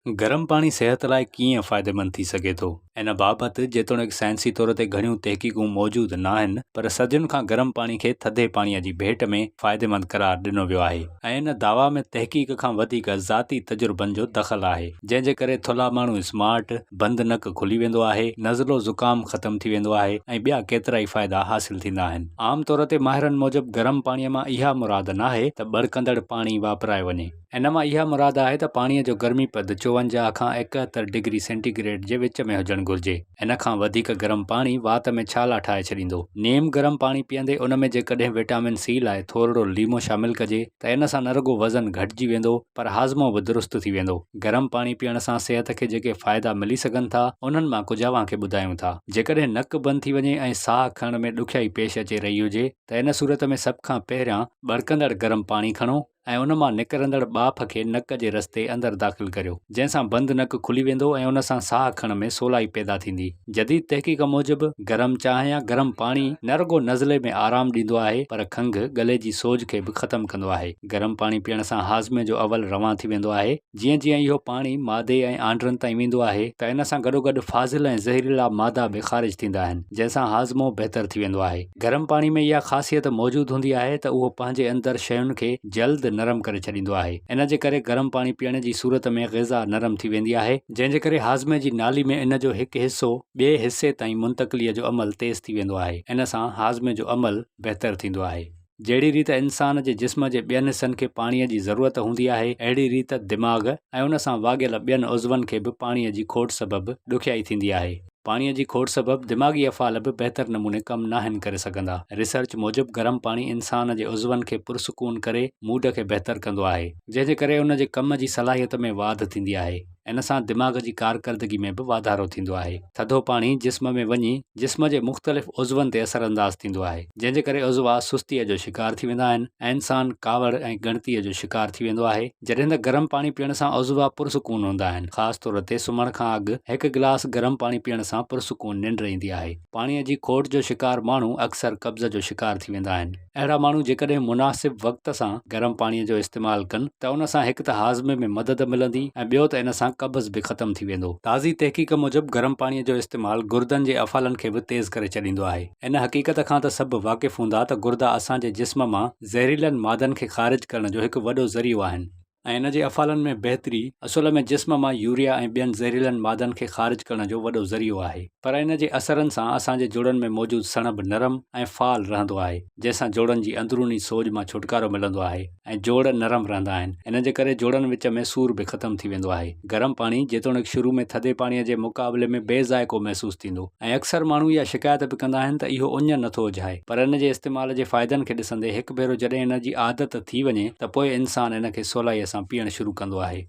गरम पाणी सेहत लाइ कीअं फ़ाइदेमंद थी सघे थो? इन बाबति जेतोणीकि साइंसी तौर ते घणियूं तहक़ीक़ूं मौजूदु न आहिनि, पर सदियुनि खां गरम पाणी खे थधे पाणीअ जी भेट में फ़ाइदेमंद करार ॾिनो वियो आहे ऐं इन दावा में तहक़ीक़ खां वधीक ज़ाती तजुर्बनि जो दख़ल आहे, जंहिंजे करे थुल्हा माण्हू स्मार्ट, बंदि नक खुली वेंदो आहे, नज़लो ज़ुकाम ख़तमु थी वेंदो आहे ऐं ॿिया केतिरा ई फ़ाइदा हासिल थींदा आहिनि। आम तौर ते माहिरनि मूजिबि गरम पाणीअ मां इहा मुराद नाहे त बड़कंदड़ पाणी वापराए वञे। इन मां इहा मुराद आहे त पाणीअ जो गर्मीपद 54 खां 71 डिग्री सेंटीग्रेड जे विच में हुजणु घुरिजे। इन खां वधीक गरम पाणी वात में छाला ठाहे छॾींदो। नेम गरम पाणी पीअंदे उन में जेकॾहिं विटामिन सी लाइ थोरो लीमो शामिल कजे त इन सां न रुगो वज़न घटिजी वेंदो, पर हाज़मो बि दुरुस्त थी वेंदो। गरम पाणी पीअण सां सिहत खे जेके फ़ाइदा मिली सघनि था, उन्हनि मां कुझु अव्हांखे ॿुधायूं था। जेकॾहिं नक बंदि थी वञे ऐं साह खणण में ॾुखियाई पेश अचे रही हुजे त इन सूरत में सभ खां पहिरियां बड़कंदड़ गरम पाणी खणो ऐं उन मां निकिरंदड़ बाफ़ खे नक जे रस्ते अंदरि दाख़िल करियो, जंहिंसां बंदि नक खुली वेंदो ऐं उन सां साह खणण में सवलाई पैदा थींदी। जदीद तहक़ीक़ मूजिबि गरम चांहि या गरम पाणी न रुगो नज़ले में आराम ॾींदो आहे, पर खंघि, गले जी सोज खे बि ख़तमु कंदो आहे। गरम पाणी पीअण सां हाज़मे जो अवल रवां थी वेंदो आहे। जीअं जीअं इहो पाणी मादे ऐं आंड्रनि ताईं वेंदो आहे त इन सां गॾोगॾु फाज़िल ऐं ज़हरीला मादा बि ख़ारिज थींदा आहिनि, जंहिंसां हाज़मो बहितर थी वेंदो आहे। गरम पाणी में इहा ख़ासियत मौजूदु हूंदी आहे त उहो पंहिंजे अंदरि शयुनि खे जल्द नरम करे छॾींदो आहे। इन जे करे गरम पाणी पीअण जी सूरत में ग़िज़ा नरम थी वेंदी आहे, जंहिंजे करे हाज़मे जी नाली में इन जो हिकु हिसो ॿिए हिसे ताईं मुंतक़िलीअ जो अमल तेज़ थी वेंदो आहे। इन सां हाज़मे जो अमल बहितर थींदो आहे। जहिड़ी रीति इंसान जे जिस्म जे ॿियनि हिसनि खे पाणीअ जी ज़रूरत हूंदी आहे, अहिड़ी रीति दिमाग़ ऐं उन सां वाॻियल ॿियनि उज़वनि खे बि पाणीअ जी खोट सबबि ॾुखियाई थींदी आहे। पाणीअ जी खोट सबबि दिमाग़ी अफ़ाल बि बहितर नमूने कमु नाहिनि करे सघंदा। रिसर्च मूजिबि गरम पाणी इंसान जे उज़वनि खे पुरसुकून करे मूड खे बहितर कंदो आहे, जंहिंजे करे उन जे कम जी सलाहियत में वाध थींदी आहे। इन सां दिमाग़ जी कारकर्दगी में बि वाधारो थींदो आहे। थधो पाणी जिस्म में वञी जिस्म जे मुख़्तलिफ़ उज़वनि ते असरअंदाज़ थींदो आहे, जंहिंजे करे उज़वा सुस्तीअ जो शिकार थी वेंदा आहिनि ऐं इंसान कावड़ ऐं ॻणतीअ जो शिकार थी वेंदो आहे। जॾहिं त गरम पाणी पीअण सां उज़वा पुरसुकून हूंदा आहिनि। ख़ासि तौर ते सुम्हण खां अॻु हिकु गिलास गरम पाणी पीअण सां पुरसुकून निंड ईंदी आहे। पाणीअ जी खोट जो शिकार माण्हू अक्सर कब्ज़ जो शिकार थी वेंदा आहिनि। अहिड़ा माण्हू जेकॾहिं मुनासिब वक़्त सां गरम पाणीअ जो इस्तेमालु कनि त उन सां हिकु त हाज़मे में मदद मिलंदी ऐं ॿियो त इन सां कब्ज़ बि ख़तमु थी वेंदो। ताज़ी तहक़ीक़ मूजिबि गरम पाणीअ जो इस्तेमालु गुर्दनि जे अफ़ालनि खे बि तेज़ करे छॾींदो आहे। इन हक़ीक़त खां त सभु वाक़िफ़ हूंदा त गुर्दा असांजे जिस्म मां ज़हरीलनि मादनि खे ख़ारिज करण जो हिकु वॾो ज़रियो आहिनि ऐं इन जे अफ़ालनि में बहितरी असुल में जिस्म मां यूरिया ऐं ॿियनि ज़हरीलनि मादनि खे ख़ारिज करण जो वॾो ज़रियो आहे। पर इन जे असरनि सां असांजे जोड़नि में मौजूदु सणब नरम ऐं फ़ाल रहंदो आहे, जंहिंसां जोड़नि जी अंदरूनी सोज मां छुटकारो मिलंदो आहे ऐं जोड़ नरम रहंदा आहिनि। इन जे करे जोड़नि विच में सूर बि ख़तमु थी वेंदो आहे। गरम पाणी जेतोणीकि शुरू में थधे पाणीअ जे मुक़ाबले में बेज़ाइको महसूसु थींदो ऐं अक्सर माण्हू इहा शिकायत बि कंदा आहिनि त इहो उञ नथो उझाए, पर इन जे इस्तेमाल जे फ़ाइदनि खे ॾिसंदे हिकु भेरो जॾहिं इन जी आदत थी वञे त पोइ इंसान इन खे सवलाईअ सां पीअणु शुरू कंदो आहे।